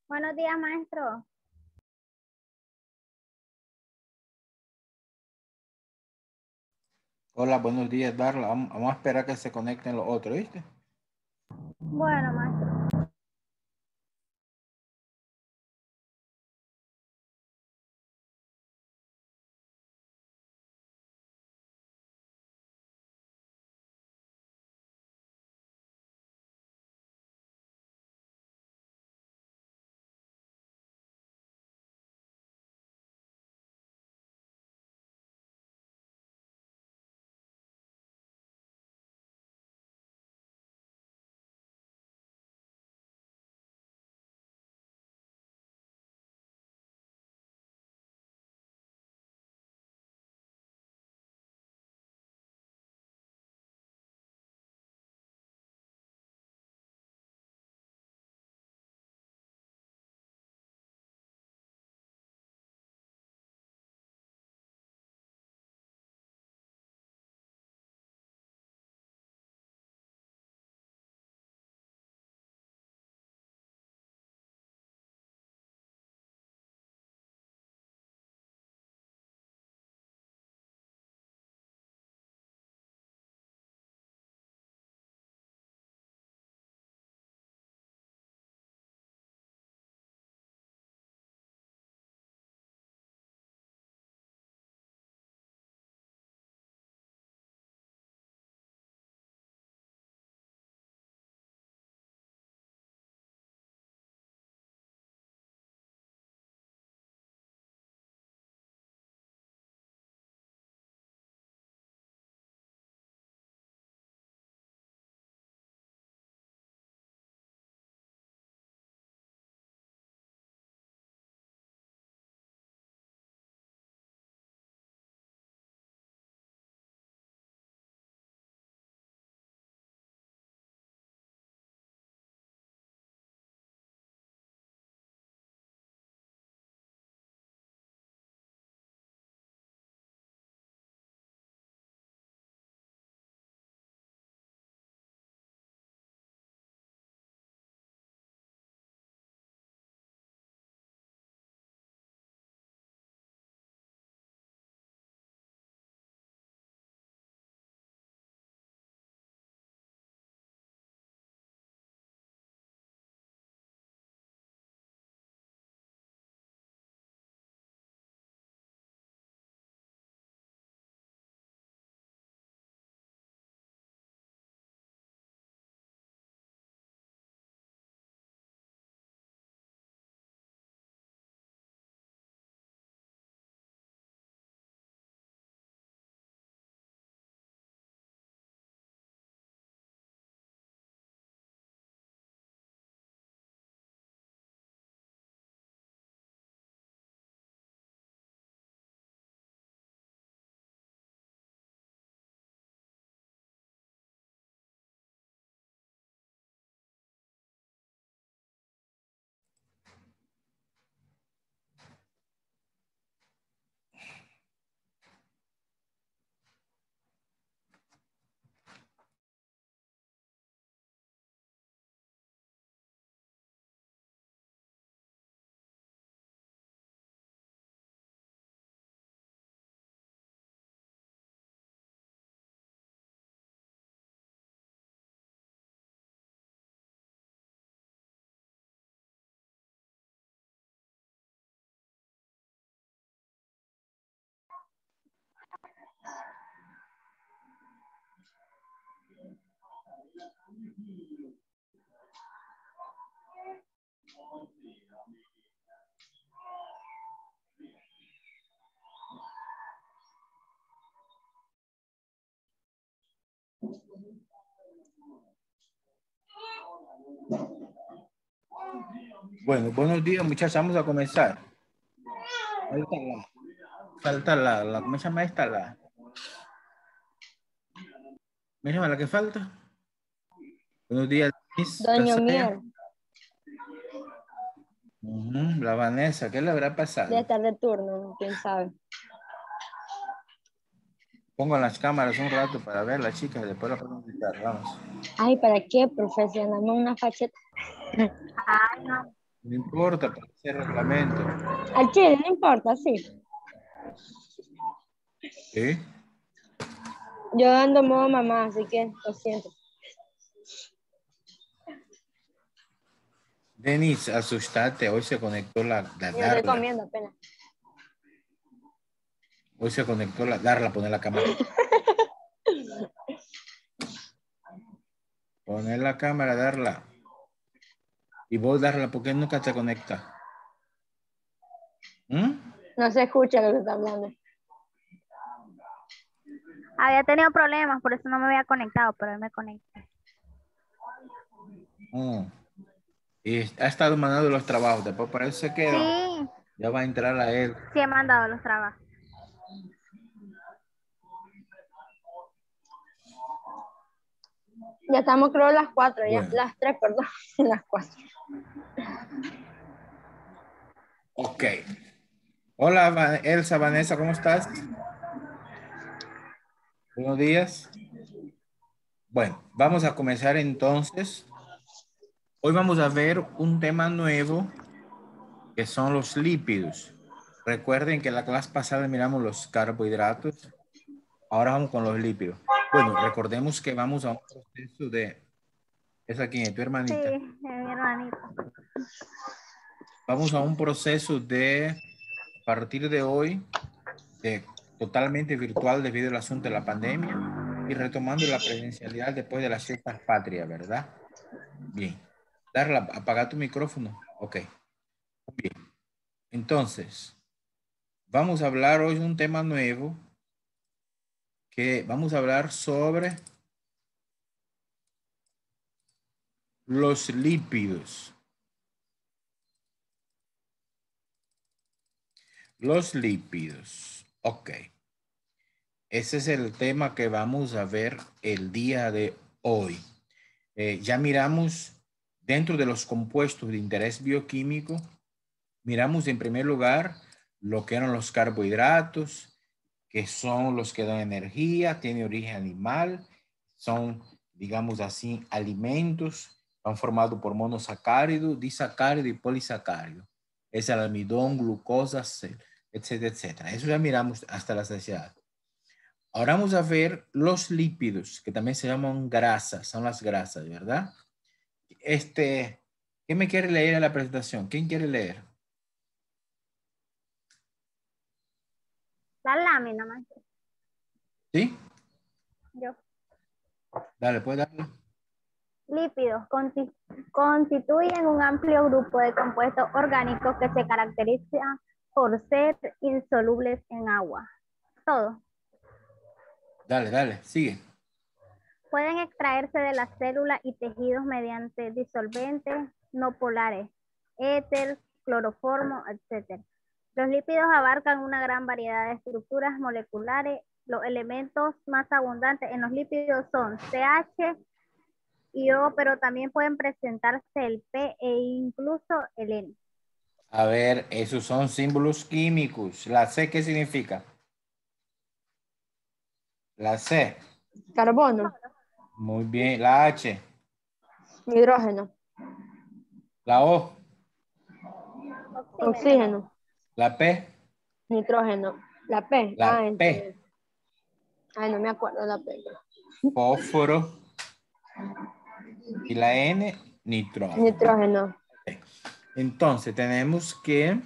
Buenos días, maestro. Hola, buenos días, Darla. Vamos a esperar que se conecten los otros, ¿viste? Bueno, maestro. Bueno, buenos días, muchachos. Vamos a comenzar. Falta ¿cómo se llama esta? ¿Cómo se llama la que falta? Buenos días, Miss Doña Casaya. Mier, La Vanessa, ¿qué le habrá debe pasado? estar de turno, quién sabe. Pongo las cámaras un rato para ver las chicas, después la podemos quitar. Vamos. Ay, ¿para qué, profesional? Una facheta. Ay, no. No importa, para ese reglamento. Al chile, no importa, sí. ¿Sí? Yo ando modo mamá, así que lo siento. Denis, asustate. Hoy se conectó la Yo estoy Darla. comiendo apenas. Hoy se conectó la Darla. Poner la cámara. Poner la cámara, Darla. Y vos, Darla, ¿por qué nunca te conectas? ¿Mm? No se escucha lo que está hablando. Había tenido problemas, por eso no me había conectado, pero hoy me conecté. Mm. Y ha estado mandando los trabajos. Después para eso se queda. Sí, Ya va a entrar a él. sí he mandado los trabajos. Ya estamos creo las 4, ya, Bueno, las 3, perdón, las 4. ok. Hola, Elsa, Vanessa, ¿cómo estás? Buenos días. Bueno, vamos a comenzar entonces. Hoy vamos a ver un tema nuevo que son los lípidos. Recuerden que la clase pasada miramos los carbohidratos. Ahora vamos con los lípidos. Bueno, recordemos que vamos a un proceso de... ¿Es aquí, tu Sí, hermanita? mi hermanito. Vamos a un proceso de, a partir de hoy, de totalmente virtual debido al asunto de la pandemia y retomando la presencialidad después de las fiestas patrias, ¿verdad? Bien. Darla, apaga tu micrófono. Ok. Bien. Entonces, vamos a hablar hoy de un tema nuevo que vamos a hablar sobre los lípidos. Los lípidos. Ok. Ese es el tema que vamos a ver el día de hoy. Ya miramos dentro de los compuestos de interés bioquímico, miramos en primer lugar lo que eran los carbohidratos, que son los que dan energía, tienen origen animal, son, digamos así, alimentos, están formados por monosacáridos, disacáridos y polisacáridos. Es el almidón, glucosa, etcétera, etcétera. Eso ya miramos hasta la saciedad. Ahora vamos a ver los lípidos, que también se llaman grasas, son las grasas, ¿verdad? ¿Qué me quiere leer en la presentación? ¿Quién quiere leer? La lámina, maestro. ¿Sí? Yo. Dale, puede darle. Lípidos constituyen un amplio grupo de compuestos orgánicos que se caracterizan por ser insolubles en agua. Todo. Dale, dale, sigue. Pueden extraerse de las células y tejidos mediante disolventes no polares, éter, cloroformo, etc. Los lípidos abarcan una gran variedad de estructuras moleculares. Los elementos más abundantes en los lípidos son CH y O, pero también pueden presentarse el P e incluso el N. A ver, esos son símbolos químicos. La C, ¿qué significa? La C. Carbono, Muy bien. La H. hidrógeno, La O. oxígeno, La P. nitrógeno. La P, La P. ay, no me acuerdo la P. Fósforo. Y la N, nitrógeno. Nitrógeno. Entonces, tenemos que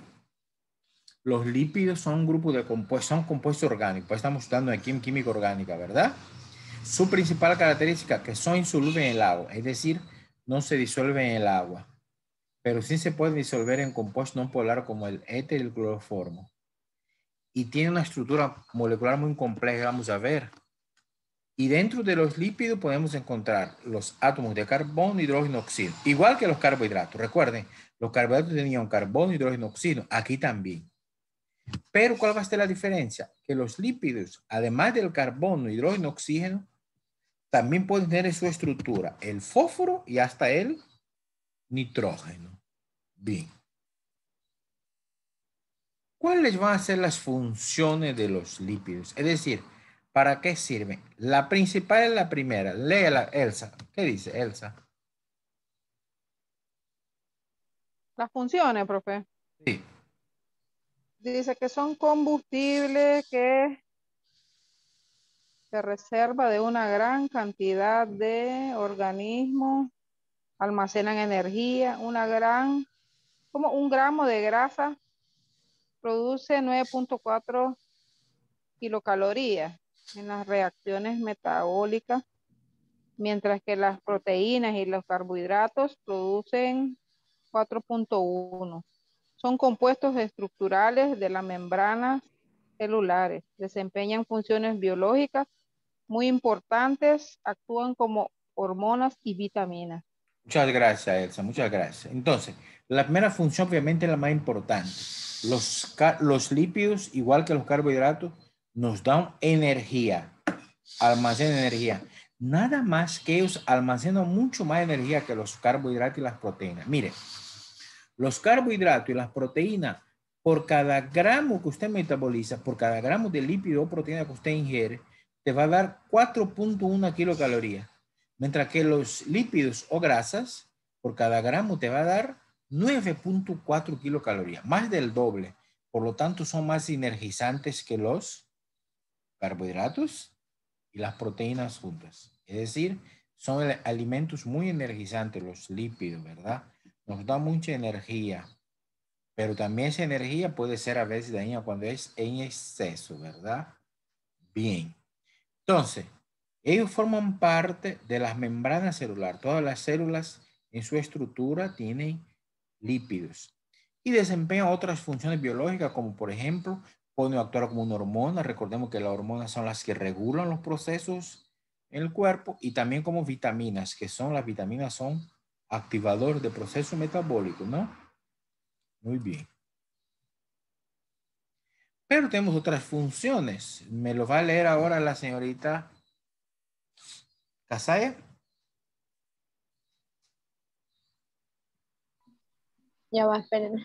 los lípidos son un grupo de compuestos, son compuestos orgánicos. Pues estamos estudiando aquí en química orgánica, ¿verdad? Su principal característica, que son insolubles en el agua, es decir, no se disuelven en el agua, pero sí se pueden disolver en compuestos no polares como el éter y el cloroformo. Y tiene una estructura molecular muy compleja, vamos a ver. Y dentro de los lípidos podemos encontrar los átomos de carbono, hidrógeno, oxígeno, igual que los carbohidratos. Recuerden, los carbohidratos tenían carbono, hidrógeno, oxígeno, aquí también. Pero ¿cuál va a ser la diferencia? Que los lípidos, además del carbono, hidrógeno, oxígeno, también pueden tener en su estructura el fósforo y hasta el nitrógeno. Bien. ¿Cuáles van a ser las funciones de los lípidos? Es decir, ¿para qué sirven? La principal es la primera. Léela, Elsa. ¿Qué dice Elsa? Las funciones, profe. Sí. Dice que son combustibles que se reserva de una gran cantidad de organismos, almacenan energía, como 1 gramo de grasa produce 9.4 kilocalorías en las reacciones metabólicas, mientras que las proteínas y los carbohidratos producen 4.1. Son compuestos estructurales de las membranas celulares, desempeñan funciones biológicas muy importantes, actúan como hormonas y vitaminas. Muchas gracias, Elsa. Muchas gracias. Entonces, la primera función obviamente es la más importante. Los lípidos, igual que los carbohidratos, nos dan energía, almacenan energía. Nada más que ellos almacenan mucho más energía que los carbohidratos y las proteínas. Mire, los carbohidratos y las proteínas, por cada gramo que usted metaboliza, por cada gramo de lípido o proteína que usted ingiere, te va a dar 4.1 kilocalorías. Mientras que los lípidos o grasas, por cada gramo te va a dar 9.4 kilocalorías, más del doble. Por lo tanto, son más energizantes que los carbohidratos y las proteínas juntas. Es decir, son alimentos muy energizantes los lípidos, ¿verdad? Nos da mucha energía, pero también esa energía puede ser a veces dañina cuando es en exceso, ¿verdad? Bien. Entonces, ellos forman parte de las membranas celulares. Todas las células en su estructura tienen lípidos y desempeñan otras funciones biológicas, como por ejemplo, pueden actuar como una hormona. Recordemos que las hormonas son las que regulan los procesos en el cuerpo, y también como vitaminas, que son las vitaminas, son activadores de procesos metabólicos, ¿no? Muy bien. Pero tenemos otras funciones. Me lo va a leer ahora la señorita Casaya. Ya va, esperen.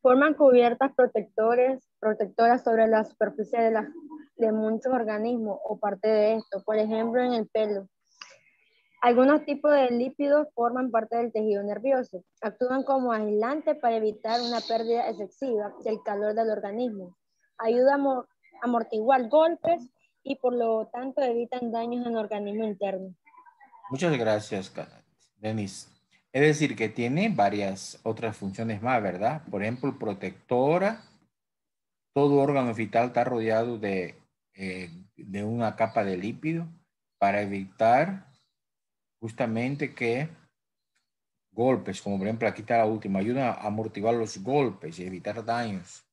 Forman cubiertas protectoras sobre la superficie de muchos organismos o parte de esto, por ejemplo en el pelo. Algunos tipos de lípidos forman parte del tejido nervioso. Actúan como aislante para evitar una pérdida excesiva del calor del organismo. Ayuda a amortiguar golpes y por lo tanto evitan daños en el organismo interno. Muchas gracias, Denise. Es decir, que tiene varias otras funciones más, ¿verdad? Por ejemplo, protectora. Todo órgano vital está rodeado de una capa de lípido para evitar justamente que golpes, como por ejemplo aquí está la última, ayuda a amortiguar los golpes y evitar daños.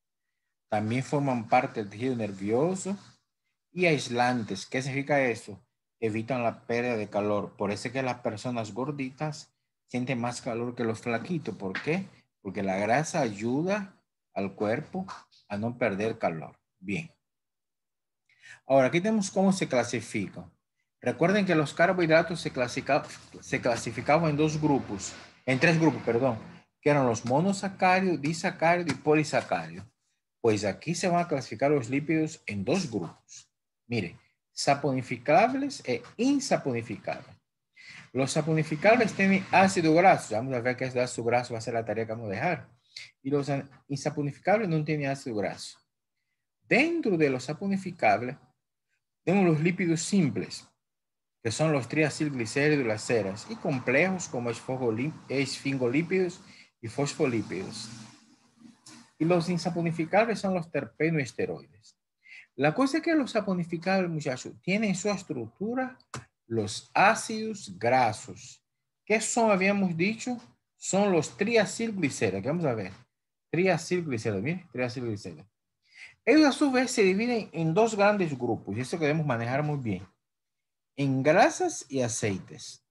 También forman parte del tejido nervioso y aislantes. ¿Qué significa eso? Evitan la pérdida de calor. Por eso es que las personas gorditas sienten más calor que los flaquitos. ¿Por qué? Porque la grasa ayuda al cuerpo a no perder calor. Bien. Ahora, aquí tenemos cómo se clasifican. Recuerden que los carbohidratos se clasificaban en tres grupos, perdón, que eran los monosacáridos, disacáridos y polisacáridos. Pues aquí se van a clasificar los lípidos en dos grupos. Mire, saponificables e insaponificables. Los saponificables tienen ácido graso. Vamos a ver qué es el ácido graso, va a ser la tarea que vamos a dejar. Y los insaponificables no tienen ácido graso. Dentro de los saponificables, tenemos los lípidos simples, que son los triacilglicéridos y las ceras, y complejos como esfingolípidos y fosfolípidos. Y los insaponificables son los terpenos y esteroides. La cosa es que los saponificables, muchachos, tienen en su estructura los ácidos grasos. ¿Qué son, habíamos dicho? Son los triacilglicéridos. Vamos a ver. Triacilglicéridos, miren, triacilglicéridos. Ellos a su vez se dividen en dos grandes grupos, y eso debemos manejar muy bien. En grasas y aceites.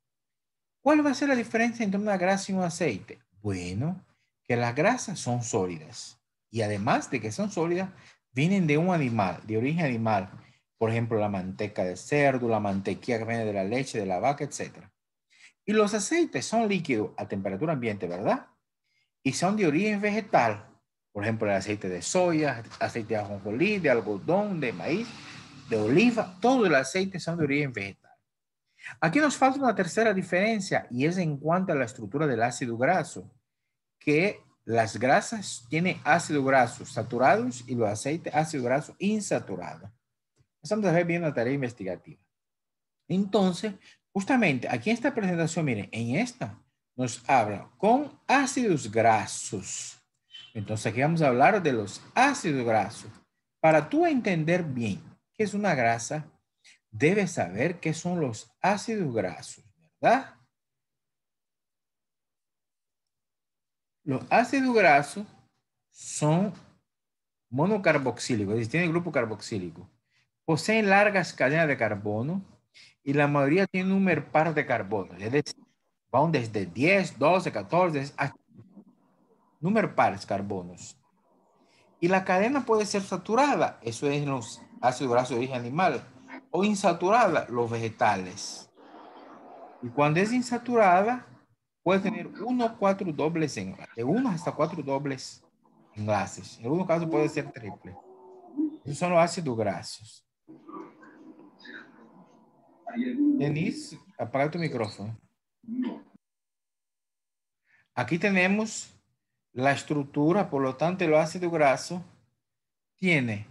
¿Cuál va a ser la diferencia entre una grasa y un aceite? Bueno, que las grasas son sólidas, y además de que son sólidas, vienen de un animal, de origen animal. Por ejemplo, la manteca de cerdo, la mantequilla que viene de la leche, de la vaca, etc. Y los aceites son líquidos a temperatura ambiente, ¿verdad? Y son de origen vegetal. Por ejemplo, el aceite de soya, aceite de ajonjolí, de algodón, de maíz, de oliva, todo el aceite son de origen vegetal. Aquí nos falta una tercera diferencia y es en cuanto a la estructura del ácido graso, que las grasas tienen ácido graso saturados y los aceites ácido graso insaturado. Vamos a ver bien la tarea investigativa. Entonces, justamente aquí en esta presentación, miren, en esta nos habla con ácidos grasos. Entonces aquí vamos a hablar de los ácidos grasos. Para tú entender bien qué es una grasa, debes saber qué son los ácidos grasos, ¿verdad? Los ácidos grasos son monocarboxílicos, es decir, tienen grupo carboxílico. Poseen largas cadenas de carbono y la mayoría tiene un número par de carbono. Es decir, van desde 10, 12, 14, hasta número pares carbonos. Y la cadena puede ser saturada, eso es en los ácidos grasos de origen animal, o insaturada, los vegetales. Y cuando es insaturada, puede tener 1 o 4 dobles enlaces, de 1 hasta 4 dobles enlaces. En algunos casos puede ser triple. Esos son los ácidos grasos. Denise, apaga tu micrófono. Aquí tenemos la estructura, por lo tanto, el ácido graso tiene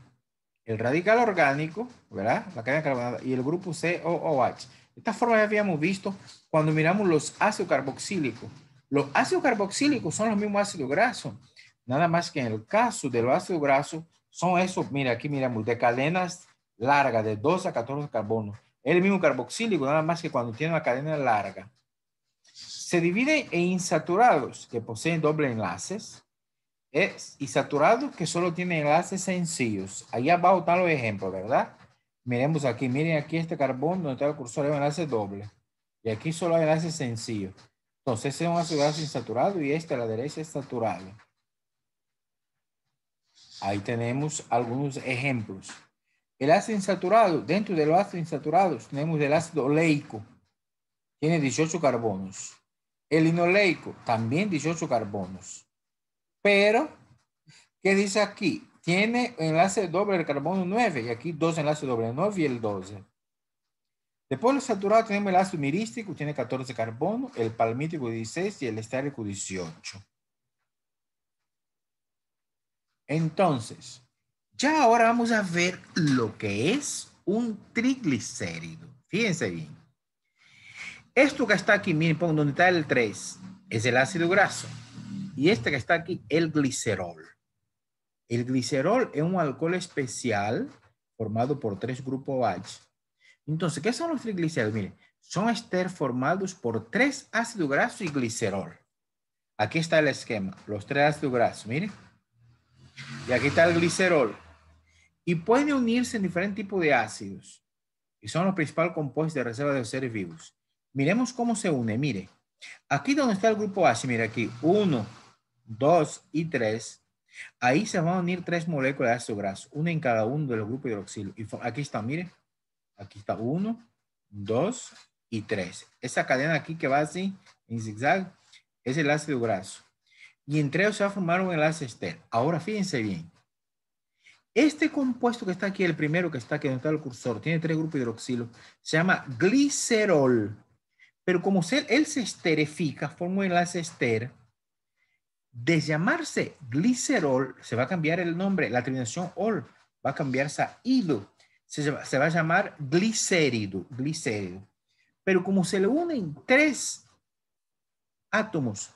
el radical orgánico, ¿verdad? La cadena carbonada y el grupo COOH. De esta forma ya habíamos visto cuando miramos los ácidos carboxílicos. Los ácidos carboxílicos son los mismos ácidos grasos, nada más que en el caso de los ácidos grasos son esos, mira, aquí miramos, de cadenas largas de 12 a 14 carbonos. Es el mismo carboxílico, nada más que cuando tiene una cadena larga. Se divide en insaturados, que poseen doble enlaces, y saturados, que solo tienen enlaces sencillos. Ahí abajo están los ejemplos, ¿verdad? Miremos aquí, miren aquí este carbón donde está el cursor, hay un enlace doble. Y aquí solo hay enlaces sencillos. Entonces, ese es un ácido graso insaturado y este a la derecha es saturado. Ahí tenemos algunos ejemplos. El ácido insaturado, dentro de los ácidos insaturados, tenemos el ácido oleico. Tiene 18 carbonos. El linoleico, también 18 carbonos. Pero, ¿qué dice aquí? Tiene enlace doble de carbono 9 y aquí dos enlaces doble, 9 y el 12. Después de los saturados tenemos el ácido mirístico, tiene 14 carbonos, el palmítico 16 y el estárico 18. Entonces, ya ahora vamos a ver lo que es un triglicérido. Fíjense bien. Esto que está aquí, miren, pongo donde está el 3, es el ácido graso. Y este que está aquí, el glicerol. El glicerol es un alcohol especial formado por 3 grupos H. Entonces, ¿qué son los triglicéridos? Miren, son ester formados por 3 ácidos grasos y glicerol. Aquí está el esquema, los 3 ácidos grasos, miren. Y aquí está el glicerol. Y pueden unirse en diferentes tipos de ácidos. Y son los principales compuestos de reserva de los seres vivos. Miremos cómo se une, mire. Aquí donde está el grupo H, mire aquí, 1, 2 y 3. Ahí se van a unir 3 moléculas de ácido graso, una en cada uno de los grupos hidroxilo. Y aquí está, mire. Aquí está 1, 2 y 3. Esa cadena aquí que va así, en zigzag, es el ácido graso. Y entre ellos se va a formar un enlace ester. Ahora fíjense bien. Este compuesto que está aquí, el primero que está aquí, donde está el cursor, tiene 3 grupos hidroxilo, se llama glicerol. Pero como él se esterifica, forma un enlace ester, de llamarse glicerol, se va a cambiar el nombre, la terminación ol, va a cambiarse a ido. Se va a llamar glicérido. Pero como se le unen 3 átomos,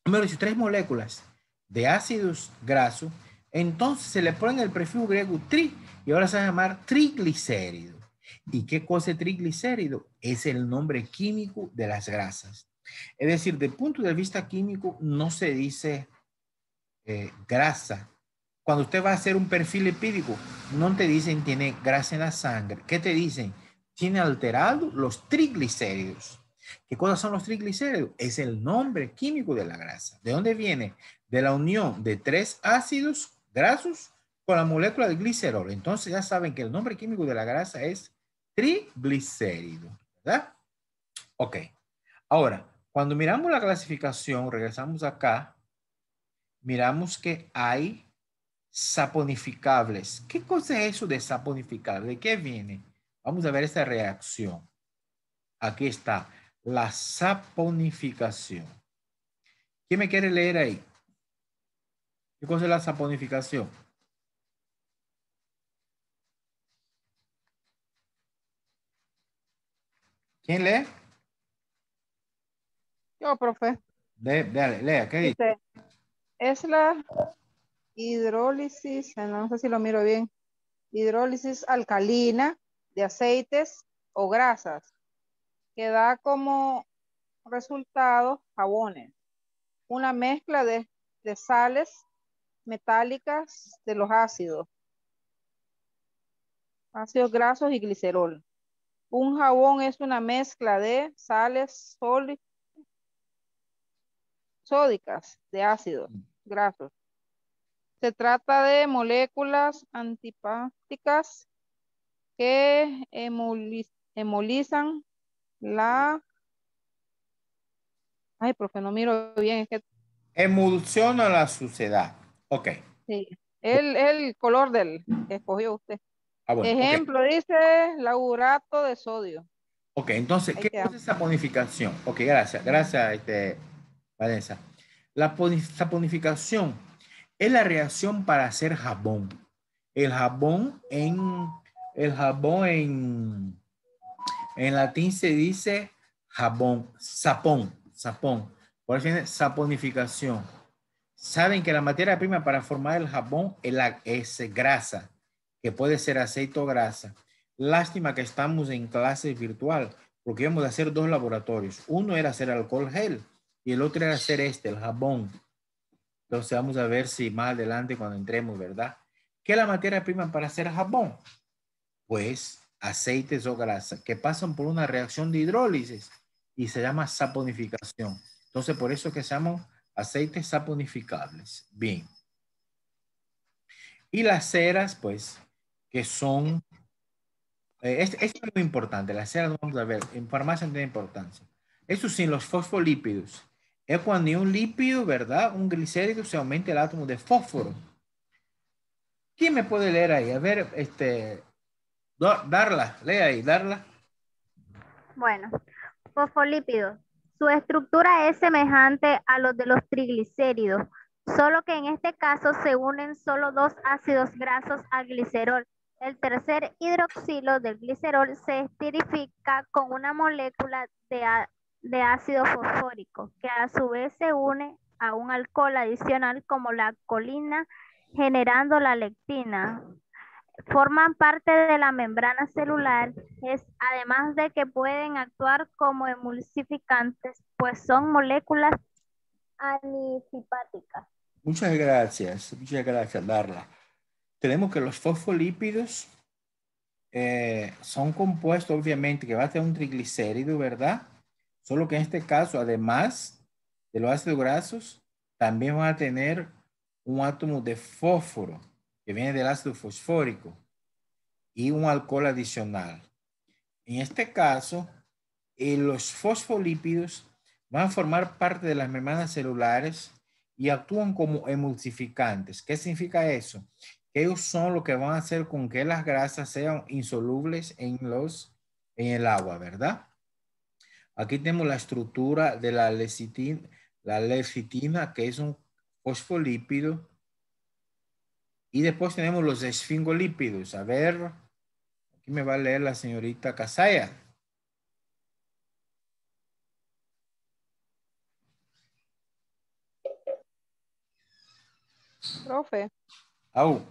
mejor dicho, 3 moléculas de ácidos grasos, entonces se le pone el prefijo griego tri y ahora se va a llamar triglicérido. ¿Y qué cosa es triglicérido? Es el nombre químico de las grasas. Es decir, desde el punto de vista químico no se dice grasa. Cuando usted va a hacer un perfil lipídico, no te dicen tiene grasa en la sangre. ¿Qué te dicen? Tiene alterado los triglicéridos. ¿Qué cosas son los triglicéridos? Es el nombre químico de la grasa. ¿De dónde viene? De la unión de 3 ácidos grasos con la molécula de glicerol. Entonces ya saben que el nombre químico de la grasa es triglicérido, ¿verdad? Ok. Ahora, cuando miramos la clasificación, regresamos acá, miramos que hay saponificables. ¿Qué cosa es eso de saponificable? ¿De qué viene? Vamos a ver esta reacción. Aquí está, la saponificación. ¿Quién me quiere leer ahí? ¿Qué cosa es la saponificación? ¿Quién lee? Yo, profe. Dale, lea, ¿qué dice? Dice, es la hidrólisis, no sé si lo miro bien, hidrólisis alcalina de aceites o grasas, que da como resultado jabones. Una mezcla de sales metálicas de los ácidos grasos y glicerol. Un jabón es una mezcla de sales sódicas de ácidos grasos. Se trata de moléculas antipáticas que emolizan la... Ay, profe, no miro bien, es que Emulsiona la suciedad. Ok. sí. El color del que escogió usted. Ah, bueno, ok. Ejemplo, dice laurato de sodio. Ok, entonces, Ahí ¿qué queda. cosa es saponificación? Ok, gracias, Vanessa. La saponificación es la reacción para hacer jabón. El jabón en latín se dice jabón, sapón. Por eso viene saponificación. Saben que la materia prima para formar el jabón es grasa, que puede ser aceite o grasa. Lástima que estamos en clase virtual, porque íbamos a hacer dos laboratorios. Uno era hacer alcohol gel y el otro era hacer el jabón. Entonces vamos a ver si más adelante cuando entremos, ¿verdad? ¿Qué es la materia prima para hacer jabón? Pues aceites o grasa que pasan por una reacción de hidrólisis y se llama saponificación. Entonces por eso que se llaman aceites saponificables. Bien. Y las ceras, pues, que son, esto es muy importante, las ceras, vamos a ver, en farmacia no tiene importancia. Eso sí, los fosfolípidos. Es cuando un lípido, ¿verdad? Un glicérido se aumenta el átomo de fósforo. ¿Quién me puede leer ahí? A ver, Darla, lee ahí, Darla. Bueno, fosfolípidos. Su estructura es semejante a los de los triglicéridos, solo que en este caso se unen solo dos ácidos grasos al glicerol. El tercer hidroxilo del glicerol se esterifica con una molécula de ácido fosfórico, que a su vez se une a un alcohol adicional como la colina, generando la lectina. Forman parte de la membrana celular, además de que pueden actuar como emulsificantes, pues son moléculas anifipáticas. Muchas gracias, Darla. Tenemos que los fosfolípidos son compuestos, obviamente, que va a tener un triglicérido, ¿verdad? Solo que en este caso, además de los ácidos grasos, también van a tener un átomo de fósforo, que viene del ácido fosfórico, y un alcohol adicional. En este caso, los fosfolípidos van a formar parte de las membranas celulares y actúan como emulsificantes. ¿Qué significa eso? Que ellos son lo que van a hacer con que las grasas sean insolubles en el agua, ¿verdad? Aquí tenemos la estructura de la lecitina, que es un fosfolípido. Y después tenemos los esfingolípidos. A ver, aquí me va a leer la señorita Casaya. Profe, Au.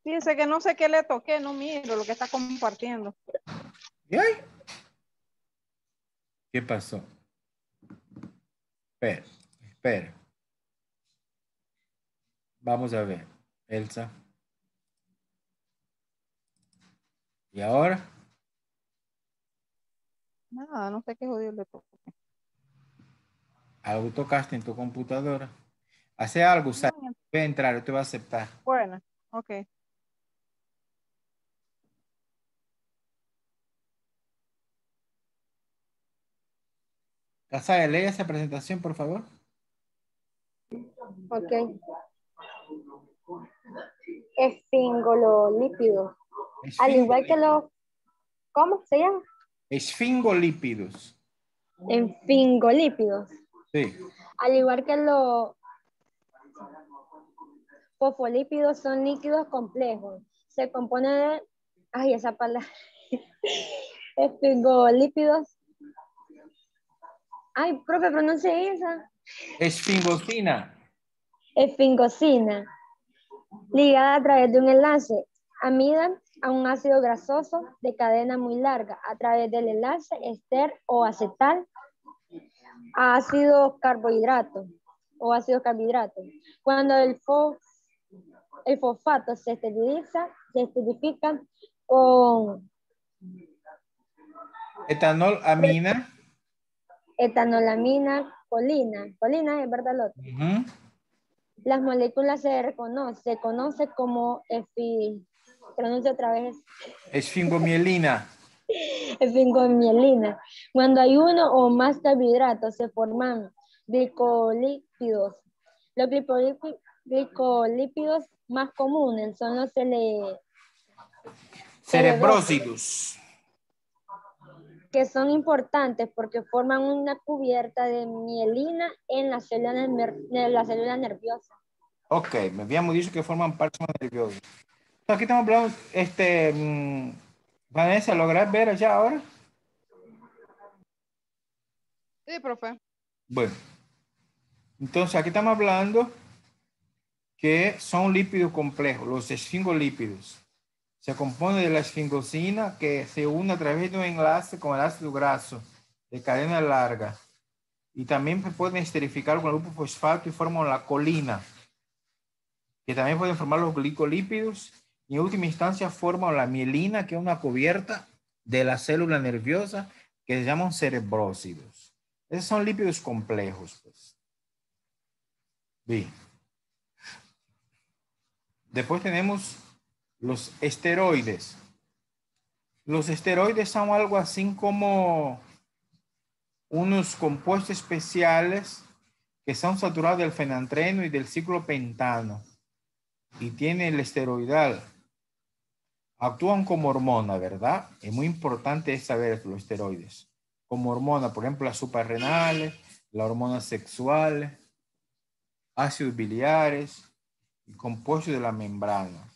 fíjese que no sé qué le toqué, no miro lo que está compartiendo. ¿Y ay? ¿Qué pasó? Espera, espera. Vamos a ver, Elsa. ¿Y ahora? Nada, no sé qué jodido le toqué. Algo tocaste en tu computadora. Hace algo, Sara. No, Voy a entrar, yo te voy a aceptar. bueno, ok. Casaya, lee esa presentación, por favor. Ok. Esfingololípidos. Al igual que los, ¿cómo se llama? Esfingolípidos. Esfingolípidos. Sí. Al igual que los fosfolípidos son líquidos complejos. Se compone de... Ay, esa palabra. Esfingolípidos. Ay, profe, pronuncia esa. Esfingosina. Esfingosina. Ligada a través de un enlace amida a un ácido grasoso de cadena muy larga a través del enlace ester o acetal a ácido carbohidrato o ácido carbohidrato. Cuando el fosfato se esterifica con Etanolamina. etanolamina, colina es verdad lo otro. Las moléculas se conoce como pronuncio otra vez. Esfingomielina. Esfingomielina. Cuando hay uno o más carbohidratos se forman glicolípidos. Los glicolípidos más comunes son los Cerebrósidos. que son importantes porque forman una cubierta de mielina en la célula nerviosa. Ok, me habíamos dicho que forman parte nerviosa. Aquí estamos hablando, Vanessa, ¿logras ver allá ahora? Sí, profe. Bueno, entonces aquí estamos hablando que son lípidos complejos, los esfingolípidos. Se compone de la esfingosina que se une a través de un enlace con el ácido graso de cadena larga. Y también se pueden esterificar con el grupo fosfato y forman la colina, que también pueden formar los glicolípidos. Y en última instancia forman la mielina, que es una cubierta de la célula nerviosa que se llaman cerebrósidos. Esos son lípidos complejos, pues. Bien. Después tenemos los esteroides. Los esteroides son algo así como unos compuestos especiales que son saturados del fenantreno y del ciclopentano y tiene el esteroidal. Actúan como hormona, ¿verdad? Es muy importante saber los esteroides. Como hormona, por ejemplo, las suprarrenales, las hormonas sexuales, ácidos biliares y compuestos de la membrana.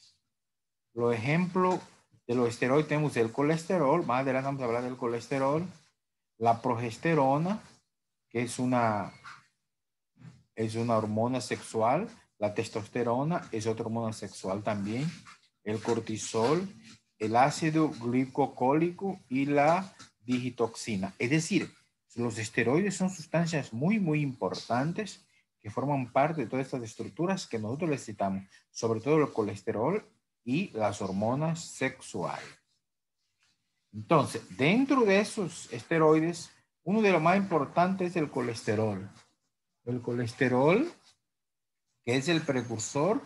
Los ejemplos de los esteroides tenemos el colesterol, más adelante vamos a hablar del colesterol, la progesterona, que es una hormona sexual, la testosterona es otra hormona sexual también, el cortisol, el ácido glicocólico y la digitoxina. Es decir, los esteroides son sustancias muy, muy importantes que forman parte de todas estas estructuras que nosotros necesitamos, sobre todo el colesterol y las hormonas sexuales. Entonces, dentro de esos esteroides, uno de los más importantes es el colesterol. El colesterol, que es el precursor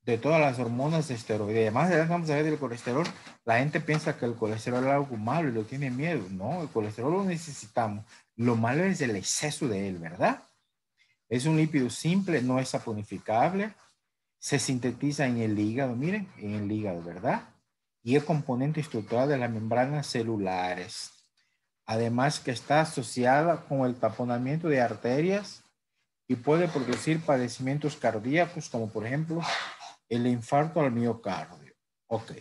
de todas las hormonas esteroides. Además, vamos a ver del colesterol. La gente piensa que el colesterol es algo malo y lo tiene miedo. No, el colesterol lo necesitamos. Lo malo es el exceso de él, ¿verdad? Es un lípido simple, no es saponificable. Se sintetiza en el hígado, miren, en el hígado, ¿verdad? Y es componente estructural de las membranas celulares. Además que está asociada con el taponamiento de arterias y puede producir padecimientos cardíacos, como por ejemplo el infarto al miocardio. Ok.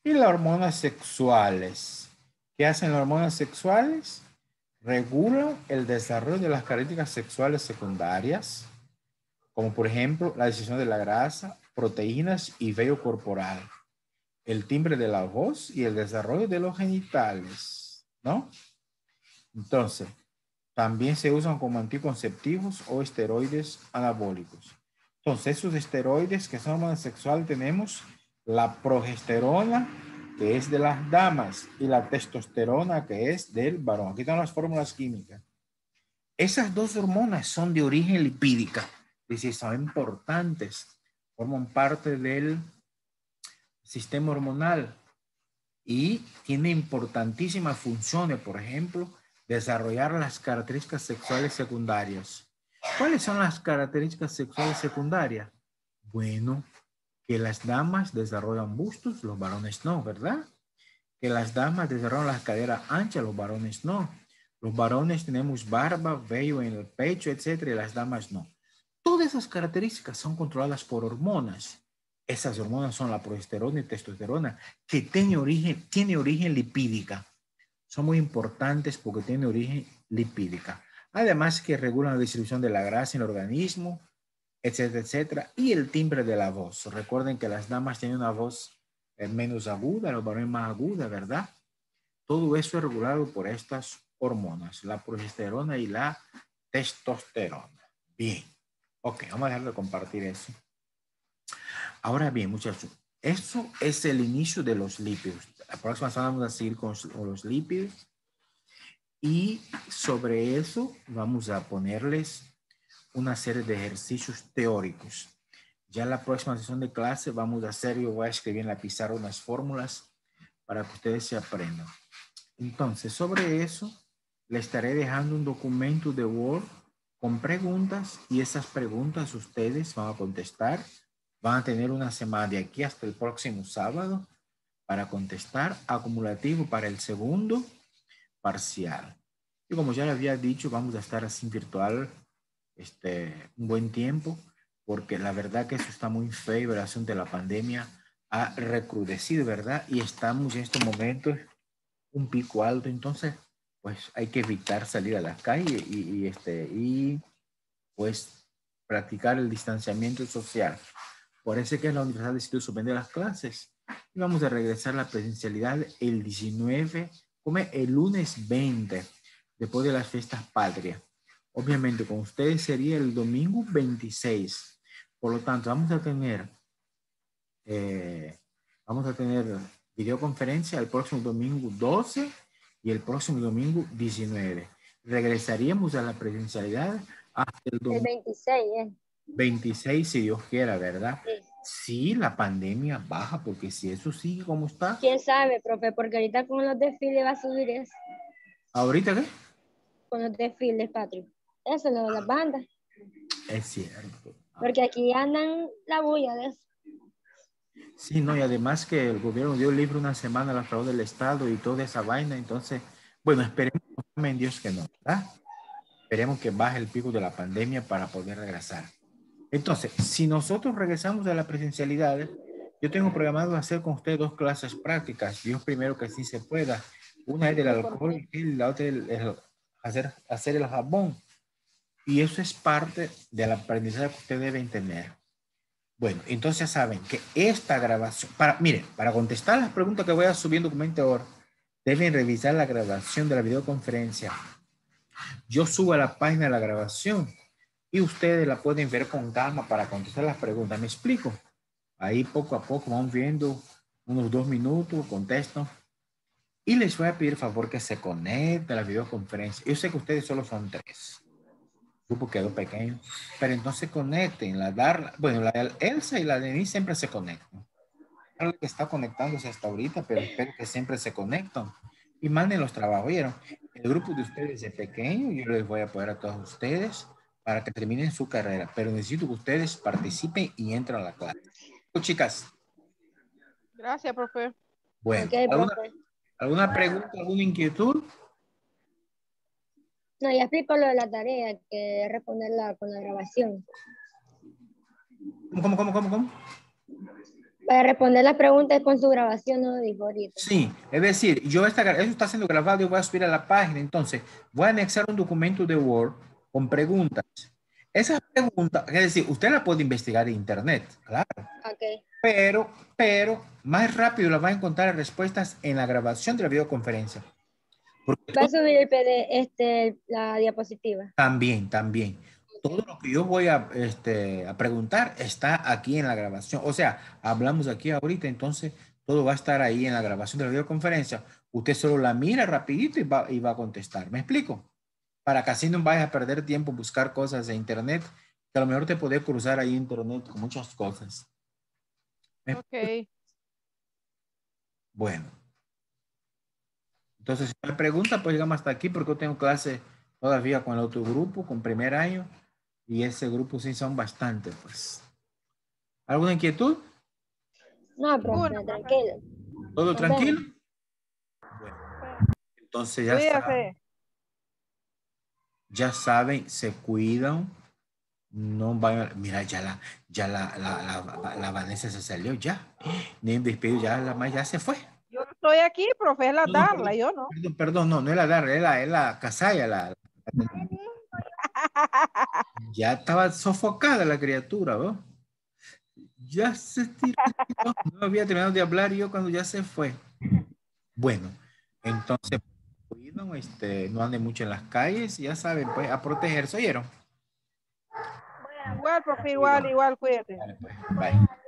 Y las hormonas sexuales. ¿Qué hacen las hormonas sexuales? Regulan el desarrollo de las características sexuales secundarias, como por ejemplo la decisión de la grasa, proteínas y vello corporal, el timbre de la voz y el desarrollo de los genitales, ¿no? Entonces, también se usan como anticonceptivos o esteroides anabólicos. Entonces, esos esteroides que son hormonas sexuales tenemos la progesterona, que es de las damas, y la testosterona, que es del varón. Aquí están las fórmulas químicas. Esas dos hormonas son de origen lipídica, es decir, son importantes, forman parte del sistema hormonal y tienen importantísimas funciones, por ejemplo, desarrollar las características sexuales secundarias. ¿Cuáles son las características sexuales secundarias? Bueno, que las damas desarrollan bustos, los varones no, ¿verdad? Que las damas desarrollan las caderas anchas, los varones no. Los varones tenemos barba, vello en el pecho, etcétera, y las damas no. Todas esas características son controladas por hormonas. Esas hormonas son la progesterona y testosterona, que tiene origen lipídica. Son muy importantes porque tienen origen lipídica. Además que regulan la distribución de la grasa en el organismo, etcétera, etcétera. Y el timbre de la voz. Recuerden que las damas tienen una voz menos aguda, los varones más aguda, ¿verdad? Todo eso es regulado por estas hormonas, la progesterona y la testosterona. Bien. Ok, vamos a dejar de compartir eso. Ahora bien, muchachos, eso es el inicio de los lípidos. La próxima semana vamos a seguir con los lípidos. Y sobre eso vamos a ponerles una serie de ejercicios teóricos. Ya en la próxima sesión de clase vamos a hacer, yo voy a escribir en la pizarra unas fórmulas para que ustedes se aprendan. Entonces, sobre eso, le estaré dejando un documento de Word con preguntas y esas preguntas ustedes van a contestar. Van a tener una semana de aquí hasta el próximo sábado para contestar acumulativo para el segundo parcial. Y como ya le había dicho, vamos a estar así virtual un buen tiempo, porque la verdad que eso está muy feo, el asunto de la pandemia ha recrudecido, ¿verdad? Y estamos en estos momentos un pico alto, entonces pues hay que evitar salir a la calle y pues practicar el distanciamiento social. Por eso es que la Universidad decidió suspender las clases y vamos a regresar a la presencialidad el 19, como el lunes 20, después de las fiestas patrias. Obviamente con ustedes sería el domingo 26. Por lo tanto, vamos a tener videoconferencia el próximo domingo 12 y el próximo domingo 19. Regresaríamos a la presencialidad hasta el domingo 26, 26, si Dios quiera, ¿verdad? Sí. Sí, la pandemia baja, porque si eso sigue como está. ¿Quién sabe, profe? Porque ahorita con los desfiles va a subir eso. ¿Ahorita qué? Con los desfiles, Patrick. Eso es lo de las bandas. Es cierto. Porque aquí andan la bulla de eso. Sí, no, y además que el gobierno dio libre una semana a la fraude del Estado y toda esa vaina, entonces, bueno, esperemos en Dios que no, ¿verdad? Esperemos que baje el pico de la pandemia para poder regresar. Entonces, si nosotros regresamos a la presencialidad, yo tengo programado hacer con ustedes 2 clases prácticas. Dios primero que sí se pueda. Una es del alcohol y la otra es hacer el jabón. Y eso es parte del aprendizaje que ustedes deben tener. Bueno, entonces ya saben que esta grabación, para contestar las preguntas que voy a subir en documento ahora, deben revisar la grabación de la videoconferencia. Yo subo a la página la grabación y ustedes la pueden ver con calma para contestar las preguntas. ¿Me explico? Ahí poco a poco vamos viendo unos 2 minutos, contesto. Y les voy a pedir favor que se conecten a la videoconferencia. Yo sé que ustedes solo son 3. El grupo quedó pequeño. Pero entonces conecten. La Elsa y la Denise siempre se conectan. Claro que está conectándose hasta ahorita, pero espero que siempre se conectan. Y manden los trabajos. ¿Vieron? El grupo de ustedes es pequeño. Yo les voy a apoyar a todos ustedes para que terminen su carrera. Pero necesito que ustedes participen y entren a la clase. Chicas. Gracias, profe. Bueno, Okay, profe. ¿alguna pregunta, alguna inquietud? No, ya explico lo de la tarea, que es responderla con la grabación. ¿Cómo? Para responder las preguntas con su grabación, no lo dijo ahorita. Sí, es decir, eso está siendo grabado y voy a subir a la página. Entonces, voy a anexar un documento de Word con preguntas. Esas preguntas, es decir, usted la puede investigar en internet, claro. Okay. Pero más rápido las va a encontrar las respuestas en la grabación de la videoconferencia. Va a subir el PD, la diapositiva. También. Todo lo que yo voy a preguntar está aquí en la grabación. O sea, hablamos aquí ahorita, entonces todo va a estar ahí en la grabación de la videoconferencia. Usted solo la mira rapidito y va a contestar. ¿Me explico? Para que así no vayas a perder tiempo en buscar cosas en internet, que a lo mejor te puede cruzar ahí internet con muchas cosas. Ok. Bueno. Entonces, si me pregunta, pues llegamos hasta aquí porque yo tengo clase todavía con el otro grupo, con primer año, y ese grupo sí son bastante, pues. ¿Alguna inquietud? No, profe, Ninguno, profe. tranquilo. ¿Todo Nos tranquilo? Bueno, entonces Cuídese. ya saben, se cuidan. No vayan, mira, la Vanessa se salió ya. Ni en despido, ya la más ya se fue. Yo estoy aquí, profe, es la No, Darla, yo no. perdón, no es la Darla, es la Casaya, ya estaba sofocada la criatura, ¿no? Ya se estiró, no había terminado de hablar yo cuando ya se fue. Bueno, entonces, cuidan, no anden mucho en las calles, ya saben, pues, a protegerse, ¿oyeron? Igual, profe, igual, cuídate. Vale, pues, bye.